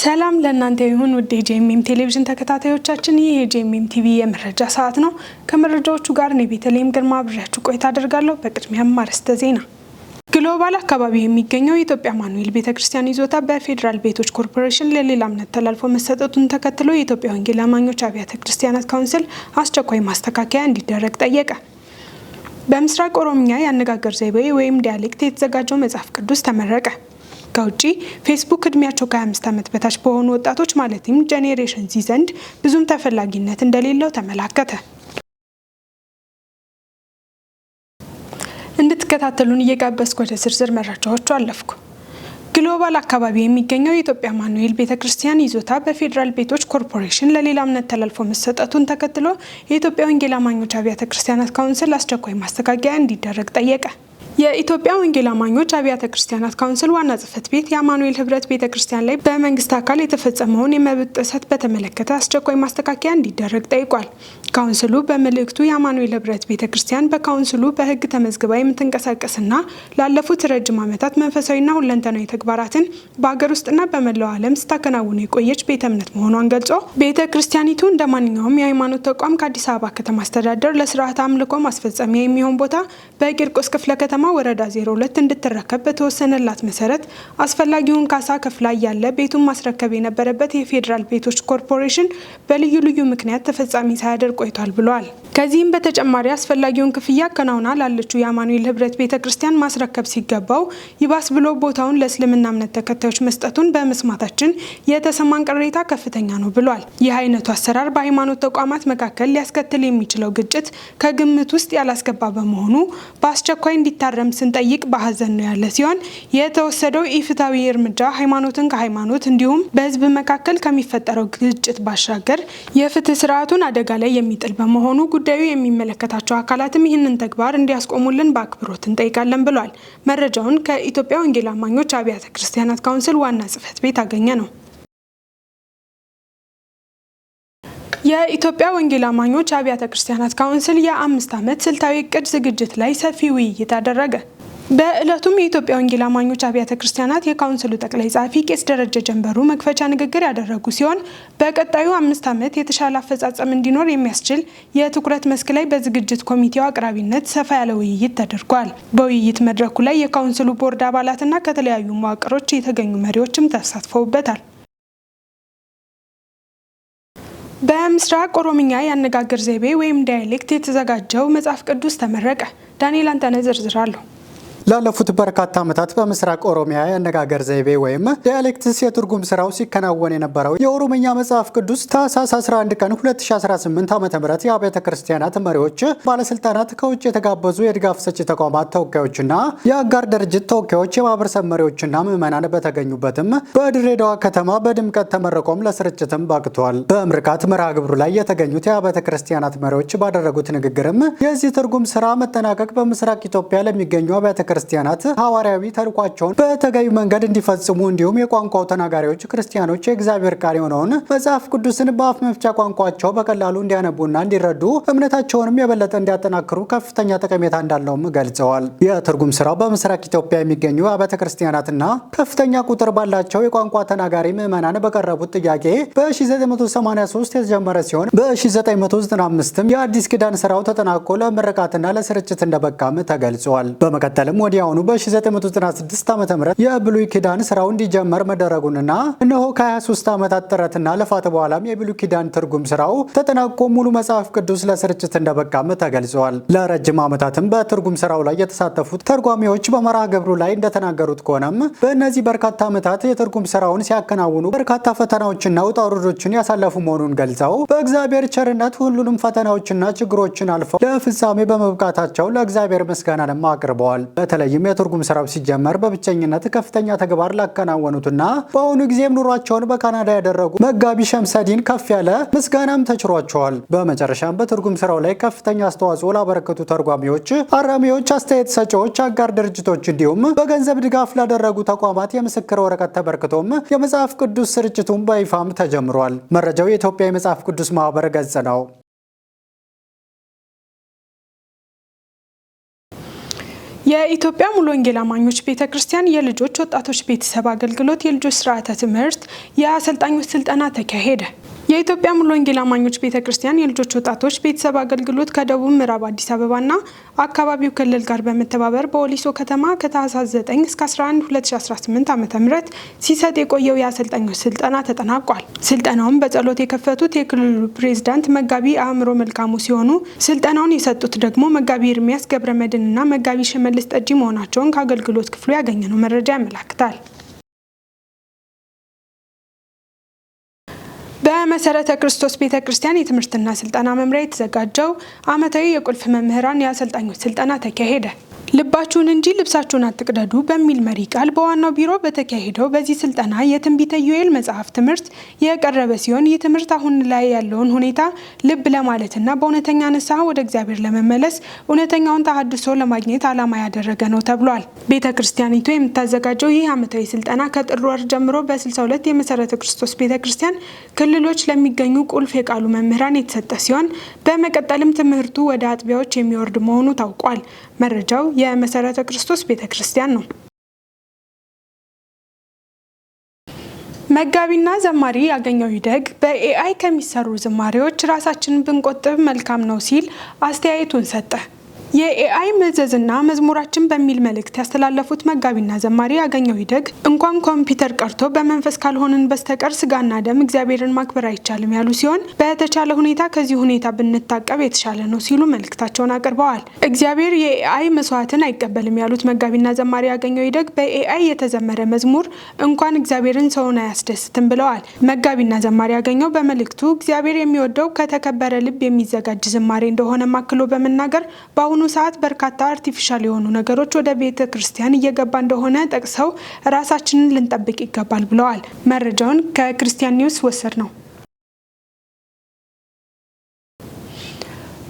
ሰላም ለእናንተ ይሁን ውድ የጄኤምኤም ቴሌቪዥን ተከታታዮቻችን፣ ይህ የጄኤምኤም ቲቪ የመረጃ ሰዓት ነው። ከመረጃዎቹ ጋር እኔ ቤተልሔም ግርማ አብሬያችሁ ቆይታ አደርጋለሁ። በቅድሚያም አርዕስተ ዜና። ግሎባል አካባቢ የሚገኘው የኢትዮጵያ አማኑኤል ቤተክርስቲያን ይዞታ በፌዴራል ቤቶች ኮርፖሬሽን ለሌላ እምነት ተላልፎ መሰጠቱን ተከትሎ የኢትዮጵያ ወንጌል አማኞች አብያተ ክርስቲያናት ካውንስል አስቸኳይ ማስተካከያ እንዲደረግ ጠየቀ። በምስራቅ ኦሮምኛ የአነጋገር ዘይቤ ወይም ዲያሌክት የተዘጋጀው መጽሐፍ ቅዱስ ተመረቀ። ከውጪ ፌስቡክ እድሜያቸው ከ25 ዓመት በታች በሆኑ ወጣቶች ማለትም ጄኔሬሽን ዚ ዘንድ ብዙም ተፈላጊነት እንደሌለው ተመላከተ። እንድትከታተሉን እየጋበዝኩ ወደ ዝርዝር መረጃዎቹ አለፍኩ። ግሎባል አካባቢ የሚገኘው የኢትዮጵያ አማኑኤል ቤተክርስቲያን ይዞታ በፌዴራል ቤቶች ኮርፖሬሽን ለሌላ እምነት ተላልፎ መሰጠቱን ተከትሎ የኢትዮጵያ ወንጌል አማኞች አብያተ ክርስቲያናት ካውንስል አስቸኳይ ማስተካከያ እንዲደረግ ጠየቀ። የኢትዮጵያ ወንጌል አማኞች አብያተ ክርስቲያናት ካውንስል ዋና ጽሕፈት ቤት የአማኑኤል ህብረት ቤተክርስቲያን ላይ በመንግስት አካል የተፈጸመውን የመብት ጥሰት በተመለከተ አስቸኳይ ማስተካከያ እንዲደረግ ጠይቋል። ካውንስሉ በመልእክቱ የአማኑኤል ህብረት ቤተክርስቲያን በካውንስሉ በህግ ተመዝግባ የምትንቀሳቀስና ላለፉት ረጅም ዓመታት መንፈሳዊና ሁለንተናዊ ተግባራትን በሀገር ውስጥና በመላው ዓለም ስታከናውን የቆየች ቤተ እምነት መሆኗን ገልጾ ቤተክርስቲያኒቱ እንደ ማንኛውም የሃይማኖት ተቋም ከአዲስ አበባ ከተማ አስተዳደር ለስርዓተ አምልኮ ማስፈጸሚያ የሚሆን ቦታ በቂርቆስ ክፍለ ከተማ ወረዳ 02 እንድትረከብ በተወሰነላት መሰረት አስፈላጊውን ካሳ ከፍላ ያለ ቤቱን ማስረከብ የነበረበት የፌዴራል ቤቶች ኮርፖሬሽን በልዩ ልዩ ምክንያት ተፈጻሚ ሳያደርግ ቆይቷል ብለዋል። ከዚህም በተጨማሪ አስፈላጊውን ክፍያ አከናውና ላለችው የአማኑኤል ህብረት ቤተክርስቲያን ማስረከብ ሲገባው ይባስ ብሎ ቦታውን ለእስልምና እምነት ተከታዮች መስጠቱን በመስማታችን የተሰማን ቅሬታ ከፍተኛ ነው ብለዋል። ይህ አይነቱ አሰራር በሃይማኖት ተቋማት መካከል ሊያስከትል የሚችለው ግጭት ከግምት ውስጥ ያላስገባ በመሆኑ በአስቸኳይ እንዲታረም ስንጠይቅ በሀዘን ነው ያለ ሲሆን የተወሰደው ኢፍትሐዊ እርምጃ ሃይማኖትን ከሃይማኖት እንዲሁም በህዝብ መካከል ከሚፈጠረው ግጭት ባሻገር የፍትህ ስርዓቱን አደጋ ላይ የሚጥል በመሆኑ ጉዳዩ የሚመለከታቸው አካላትም ይህንን ተግባር እንዲያስቆሙልን በአክብሮት እንጠይቃለን ብሏል። መረጃውን ከኢትዮጵያ ወንጌል አማኞች አብያተ ክርስቲያናት ካውንስል ዋና ጽሕፈት ቤት አገኘ ነው። የኢትዮጵያ ወንጌል አማኞች አብያተ ክርስቲያናት ካውንስል የ5 ዓመት ስልታዊ እቅድ ዝግጅት ላይ ሰፊ ውይይት አደረገ። በዕለቱም የኢትዮጵያ ወንጌል አማኞች አብያተ ክርስቲያናት የካውንስሉ ጠቅላይ ጸሐፊ ቄስ ደረጀ ጀንበሩ መክፈቻ ንግግር ያደረጉ ሲሆን በቀጣዩ 5 ዓመት የተሻለ አፈጻጸም እንዲኖር የሚያስችል የትኩረት መስክ ላይ በዝግጅት ኮሚቴው አቅራቢነት ሰፋ ያለ ውይይት ተደርጓል። በውይይት መድረኩ ላይ የካውንስሉ ቦርድ አባላትና ከተለያዩ መዋቅሮች የተገኙ መሪዎችም ተሳትፈውበታል። በምስራቅ ኦሮምኛ የአነጋገር ዘይቤ ወይም ዳያሌክት የተዘጋጀው መጽሐፍ ቅዱስ ተመረቀ። ዳንኤል አንተነህ ዝርዝር አለው። ላለፉት በርካታ ዓመታት በምስራቅ ኦሮሚያ የአነጋገር ዘይቤ ወይም ዳያሌክትስ የትርጉም ስራው ሲከናወን የነበረው የኦሮምኛ መጽሐፍ ቅዱስ ታኅሳስ 11 ቀን 2018 ዓ.ም የአብያተ ክርስቲያናት መሪዎች፣ ባለስልጣናት፣ ከውጭ የተጋበዙ የድጋፍ ሰጪ ተቋማት ተወካዮችና የአጋር ድርጅት ተወካዮች፣ የማህበረሰብ መሪዎችና ምዕመናን በተገኙበትም በድሬዳዋ ከተማ በድምቀት ተመርቆም ለስርጭትም በቅቷል። በምርቃት መርሃ ግብሩ ላይ የተገኙት የአብያተ ክርስቲያናት መሪዎች ባደረጉት ንግግርም የዚህ ትርጉም ስራ መጠናቀቅ በምስራቅ ኢትዮጵያ ለሚገኙ አብያተ ክርስቲያናት ሐዋርያዊ ተልኳቸውን በተገቢ መንገድ እንዲፈጽሙ እንዲሁም የቋንቋው ተናጋሪዎች ክርስቲያኖች የእግዚአብሔር ቃል የሆነውን መጽሐፍ ቅዱስን በአፍ መፍቻ ቋንቋቸው በቀላሉ እንዲያነቡና እንዲረዱ እምነታቸውንም የበለጠ እንዲያጠናክሩ ከፍተኛ ጠቀሜታ እንዳለውም ገልጸዋል። የትርጉም ስራው በምስራቅ ኢትዮጵያ የሚገኙ አብያተ ክርስቲያናትና ከፍተኛ ቁጥር ባላቸው የቋንቋ ተናጋሪ ምዕመናን በቀረቡት ጥያቄ በ1983 የተጀመረ ሲሆን በ1995ም የአዲስ ኪዳን ስራው ተጠናቆ ለምርቃትና ለስርጭት እንደበቃም ተገልጿል። በመቀጠልም ወዲያውኑ በ1996 ዓ.ም የብሉይ ኪዳን ስራው እንዲጀመር መደረጉንና እነሆ ከ23 ዓመታት ጥረትና ልፋት በኋላም የብሉይ ኪዳን ትርጉም ስራው ተጠናቆ ሙሉ መጽሐፍ ቅዱስ ለስርጭት እንደበቃም ተገልጿል። ለረጅም ዓመታትም በትርጉም ስራው ላይ የተሳተፉት ተርጓሚዎች በመርሃ ግብሩ ላይ እንደተናገሩት ከሆነም በእነዚህ በርካታ ዓመታት የትርጉም ስራውን ሲያከናውኑ በርካታ ፈተናዎችና ውጣ ውረዶችን ያሳለፉ መሆኑን ገልጸው በእግዚአብሔር ቸርነት ሁሉንም ፈተናዎችና ችግሮችን አልፈው ለፍጻሜ በመብቃታቸው ለእግዚአብሔር ምስጋናንም አቅርበዋል። በተለይም የትርጉም ስራው ሲጀመር በብቸኝነት ከፍተኛ ተግባር ላከናወኑትና በአሁኑ ጊዜም ኑሯቸውን በካናዳ ያደረጉ መጋቢ ሸምሰዲን ከፍ ያለ ምስጋናም ተችሯቸዋል። በመጨረሻም በትርጉም ስራው ላይ ከፍተኛ አስተዋጽኦ ላበረከቱ ተርጓሚዎች፣ አራሚዎች፣ አስተያየት ሰጪዎች፣ አጋር ድርጅቶች እንዲሁም በገንዘብ ድጋፍ ላደረጉ ተቋማት የምስክር ወረቀት ተበርክቶም የመጽሐፍ ቅዱስ ስርጭቱን በይፋም ተጀምሯል። መረጃው የኢትዮጵያ የመጽሐፍ ቅዱስ ማህበር ገጽ ነው። የኢትዮጵያ ሙሉ ወንጌል አማኞች ቤተክርስቲያን የልጆች ወጣቶች ቤተሰብ አገልግሎት የልጆች ስርዓተ ትምህርት የአሰልጣኞች ስልጠና ተካሄደ። የኢትዮጵያ ሙሉ ወንጌል አማኞች ቤተክርስቲያን የልጆች ወጣቶች ቤተሰብ አገልግሎት ከደቡብ ምዕራብ አዲስ አበባና አካባቢው ክልል ጋር በመተባበር በወሊሶ ከተማ ከታህሳስ 9 እስከ 11 2018 ዓ.ም ሲሰጥ የቆየው የአሰልጣኞች ስልጠና ተጠናቋል። ስልጠናውን በጸሎት የከፈቱት የክልሉ ፕሬዝዳንት መጋቢ አእምሮ መልካሙ ሲሆኑ ስልጠናውን የሰጡት ደግሞ መጋቢ ኤርሚያስ ገብረመድህንና መጋቢ ሽመልስ ጠጂ መሆናቸውን ከአገልግሎት ክፍሉ ያገኘነው መረጃ ያመለክታል። በመሰረተ ክርስቶስ ቤተክርስቲያን የትምህርትና ስልጠና መምሪያ የተዘጋጀው ዓመታዊ የቁልፍ መምህራን የአሰልጣኞች ስልጠና ተካሄደ። ልባችሁን እንጂ ልብሳችሁን አትቅደዱ በሚል መሪ ቃል በዋናው ቢሮ በተካሄደው በዚህ ስልጠና የትንቢተ ዮኤል መጽሐፍ ትምህርት የቀረበ ሲሆን ይህ ትምህርት አሁን ላይ ያለውን ሁኔታ ልብ ለማለትና በእውነተኛ ንስሐ ወደ እግዚአብሔር ለመመለስ እውነተኛውን ተሐድሶ ለማግኘት ዓላማ ያደረገ ነው ተብሏል። ቤተ ክርስቲያኒቱ የምታዘጋጀው ይህ ዓመታዊ ስልጠና ከጥር ወር ጀምሮ በ62 የመሰረተ ክርስቶስ ቤተ ክርስቲያን ክልሎች ለሚገኙ ቁልፍ የቃሉ መምህራን የተሰጠ ሲሆን በመቀጠልም ትምህርቱ ወደ አጥቢያዎች የሚወርድ መሆኑ ታውቋል። መረጃው የመሰረተ ክርስቶስ ቤተክርስቲያን ነው። መጋቢና ዘማሪ ያገኘው ይደግ በኤአይ ከሚሰሩ ዝማሬዎች ራሳችንን ብንቆጥብ መልካም ነው ሲል አስተያየቱን ሰጠ። የኤአይ መዘዝና መዝሙራችን በሚል መልእክት ያስተላለፉት መጋቢና ዘማሪ ያገኘው ይደግ እንኳን ኮምፒውተር ቀርቶ በመንፈስ ካልሆንን በስተቀር ስጋና ደም እግዚአብሔርን ማክበር አይቻልም ያሉ ሲሆን በተቻለ ሁኔታ ከዚህ ሁኔታ ብንታቀብ የተሻለ ነው ሲሉ መልእክታቸውን አቅርበዋል። እግዚአብሔር የኤአይ መስዋዕትን አይቀበልም ያሉት መጋቢና ዘማሪ ያገኘው ይደግ በኤአይ የተዘመረ መዝሙር እንኳን እግዚአብሔርን ሰውን አያስደስትም ብለዋል። መጋቢና ዘማሪ ያገኘው በመልእክቱ እግዚአብሔር የሚወደው ከተከበረ ልብ የሚዘጋጅ ዝማሬ እንደሆነ ማክሎ በመናገር በአሁኑ ሰዓት በርካታ አርቲፊሻል የሆኑ ነገሮች ወደ ቤተ ክርስቲያን እየገባ እንደሆነ ጠቅሰው ራሳችንን ልንጠብቅ ይገባል ብለዋል። መረጃውን ከክርስቲያን ኒውስ ወሰድ ነው።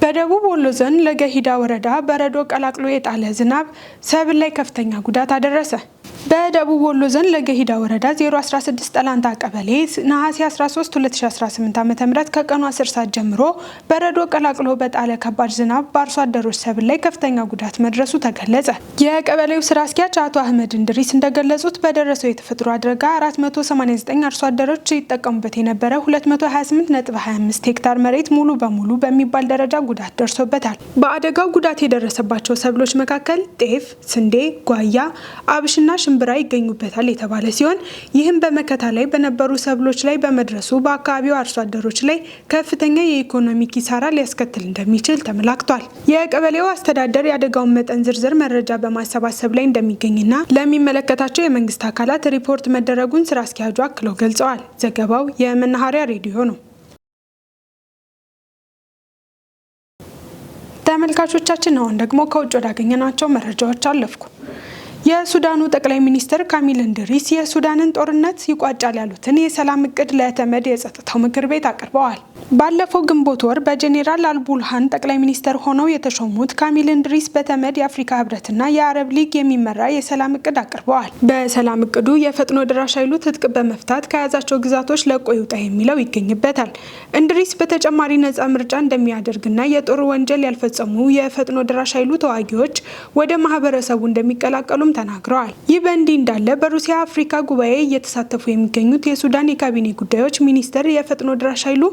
በደቡብ ወሎ ዞን ለገሂዳ ወረዳ በረዶ ቀላቅሎ የጣለ ዝናብ ሰብል ላይ ከፍተኛ ጉዳት አደረሰ። በደቡብ ወሎ ዞን ለገሂዳ ወረዳ 016 ጠላንታ ቀበሌ ነሐሴ 13 2018 ዓ.ም ከቀኑ 10 ሰዓት ጀምሮ በረዶ ቀላቅሎ በጣለ ከባድ ዝናብ በአርሶ አደሮች ሰብል ላይ ከፍተኛ ጉዳት መድረሱ ተገለጸ። የቀበሌው ስራ አስኪያጅ አቶ አህመድ እንድሪስ እንደገለጹት በደረሰው የተፈጥሮ አደጋ 489 አርሶ አደሮች ይጠቀሙበት የነበረ 228.25 ሄክታር መሬት ሙሉ በሙሉ በሚባል ደረጃ ጉዳት ደርሶበታል። በአደጋው ጉዳት የደረሰባቸው ሰብሎች መካከል ጤፍ፣ ስንዴ፣ ጓያ፣ አብሽና ሽምብራ ይገኙበታል የተባለ ሲሆን ይህም በመከታ ላይ በነበሩ ሰብሎች ላይ በመድረሱ በአካባቢው አርሶ አደሮች ላይ ከፍተኛ የኢኮኖሚ ኪሳራ ሊያስከትል እንደሚችል ተመላክቷል። የቀበሌው አስተዳደር የአደጋውን መጠን ዝርዝር መረጃ በማሰባሰብ ላይ እንደሚገኝና ለሚመለከታቸው የመንግስት አካላት ሪፖርት መደረጉን ስራ አስኪያጁ አክለው ገልጸዋል። ዘገባው የመናኸሪያ ሬዲዮ ነው። ተመልካቾቻችን አሁን ደግሞ ከውጭ ወዳገኘናቸው መረጃዎች አለፍኩ። የሱዳኑ ጠቅላይ ሚኒስትር ካሚል እንድሪስ የሱዳንን ጦርነት ይቋጫል ያሉትን የሰላም እቅድ ለተመድ የጸጥታው ምክር ቤት አቅርበዋል። ባለፈው ግንቦት ወር በጄኔራል አልቡርሃን ጠቅላይ ሚኒስትር ሆነው የተሾሙት ካሚል እንድሪስ በተመድ የአፍሪካ ህብረትና የአረብ ሊግ የሚመራ የሰላም እቅድ አቅርበዋል። በሰላም እቅዱ የፈጥኖ ድራሽ ኃይሉ ትጥቅ በመፍታት ከያዛቸው ግዛቶች ለቆ ይውጣ የሚለው ይገኝበታል። እንድሪስ በተጨማሪ ነጻ ምርጫ እንደሚያደርግና የጦር ወንጀል ያልፈጸሙ የፈጥኖ ድራሽ ኃይሉ ተዋጊዎች ወደ ማህበረሰቡ እንደሚቀላቀሉም ተናግረዋል። ይህ በእንዲህ እንዳለ በሩሲያ አፍሪካ ጉባኤ እየተሳተፉ የሚገኙት የሱዳን የካቢኔ ጉዳዮች ሚኒስትር የፈጥኖ ድራሽ ኃይሉ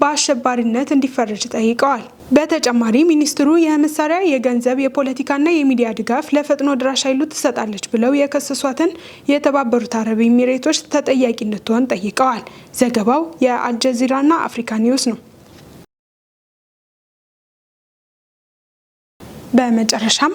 በአሸባሪነት እንዲፈረጅ ጠይቀዋል። በተጨማሪ ሚኒስትሩ የመሳሪያ፣ የገንዘብ፣ የፖለቲካና የሚዲያ ድጋፍ ለፈጥኖ ድራሽ ኃይሉ ትሰጣለች ብለው የከሰሷትን የተባበሩት አረብ ኤሚሬቶች ተጠያቂ እንድትሆን ጠይቀዋል። ዘገባው የአልጀዚራና አፍሪካ ኒውስ ነው። በመጨረሻም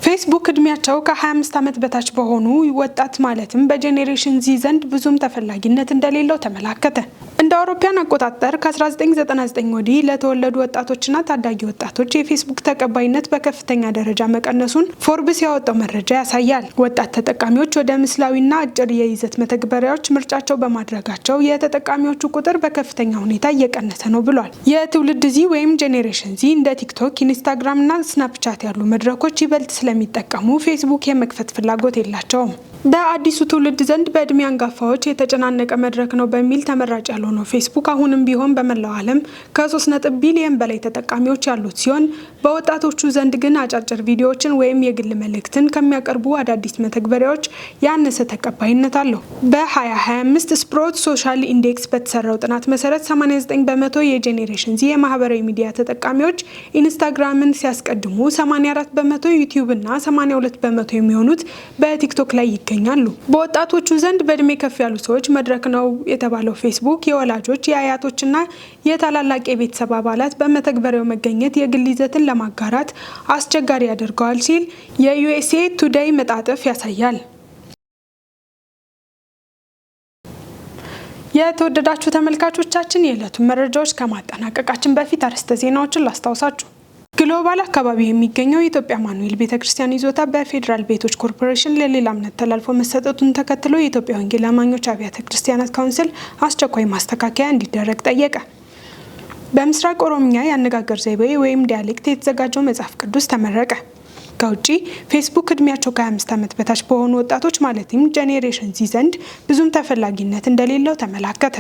ፌስቡክ እድሜያቸው ከ25 ዓመት በታች በሆኑ ወጣት ማለትም በጄኔሬሽን ዚ ዘንድ ብዙም ተፈላጊነት እንደሌለው ተመላከተ። እንደ አውሮፓውያን አቆጣጠር ከ1999 ወዲህ ለተወለዱ ወጣቶችና ታዳጊ ወጣቶች የፌስቡክ ተቀባይነት በከፍተኛ ደረጃ መቀነሱን ፎርብስ ያወጣው መረጃ ያሳያል። ወጣት ተጠቃሚዎች ወደ ምስላዊና አጭር የይዘት መተግበሪያዎች ምርጫቸው በማድረጋቸው የተጠቃሚዎቹ ቁጥር በከፍተኛ ሁኔታ እየቀነሰ ነው ብሏል። የትውልድ ዚ ወይም ጄኔሬሽን ዚ እንደ ቲክቶክ፣ ኢንስታግራም እና ስናፕቻት ያሉ መድረኮች ይበልጥ ስለሚጠቀሙ ፌስቡክ የመክፈት ፍላጎት የላቸውም። በአዲሱ ትውልድ ዘንድ በእድሜ አንጋፋዎች የተጨናነቀ መድረክ ነው በሚል ተመራጭ ያልሆነው ፌስቡክ አሁንም ቢሆን በመላው ዓለም ከ3 ቢሊዮን በላይ ተጠቃሚዎች ያሉት ሲሆን በወጣቶቹ ዘንድ ግን አጫጭር ቪዲዮዎችን ወይም የግል መልእክትን ከሚያቀርቡ አዳዲስ መተግበሪያዎች ያነሰ ተቀባይነት አለው። በ2025 ስፕሮት ሶሻል ኢንዴክስ በተሰራው ጥናት መሰረት 89% የጄኔሬሽን ዚ የማህበራዊ ሚዲያ ተጠቃሚዎች ኢንስታግራምን ሲያስቀድሙ 84% ዩቲዩብ እና 82% የሚሆኑት በቲክቶክ ላይ ይገኛሉ። በወጣቶቹ ዘንድ በእድሜ ከፍ ያሉ ሰዎች መድረክ ነው የተባለው ፌስቡክ የወላጆች የአያቶችና የታላላቅ የቤተሰብ አባላት በመተግበሪያው መገኘት የግል ይዘትን ለማጋራት አስቸጋሪ ያደርገዋል ሲል የዩኤስኤ ቱዴይ መጣጥፍ ያሳያል። የተወደዳችሁ ተመልካቾቻችን የዕለቱን መረጃዎች ከማጠናቀቃችን በፊት አርዕስተ ዜናዎችን ላስታውሳችሁ። ግሎባል አካባቢ የሚገኘው የኢትዮጵያ አማኑኤል ቤተክርስቲያን ይዞታ በፌዴራል ቤቶች ኮርፖሬሽን ለሌላ እምነት ተላልፎ መሰጠቱን ተከትሎ የኢትዮጵያ ወንጌል አማኞች አብያተ ክርስቲያናት ካውንስል አስቸኳይ ማስተካከያ እንዲደረግ ጠየቀ። በምስራቅ ኦሮሚያ የአነጋገር ዘይቤ ወይም ዲያሌክት የተዘጋጀው መጽሐፍ ቅዱስ ተመረቀ። ከውጪ ፌስቡክ እድሜያቸው ከ25 ዓመት በታች በሆኑ ወጣቶች ማለትም ጄኔሬሽን ዚ ዘንድ ብዙም ተፈላጊነት እንደሌለው ተመላከተ።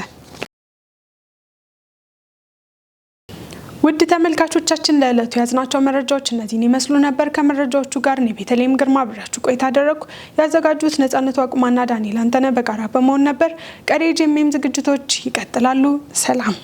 ውድ ተመልካቾቻችን ለዕለቱ ያዝናቸው መረጃዎች እነዚህን ይመስሉ ነበር። ከመረጃዎቹ ጋር እኔ ቤተልሔም ግርማ አብራችሁ ቆይታ አደረኩ። ያዘጋጁት ነጻነቱ አቁማና ዳንኤል አንተነህ በጋራ በመሆን ነበር። ቀሪ ጄኤምኤም ዝግጅቶች ይቀጥላሉ። ሰላም።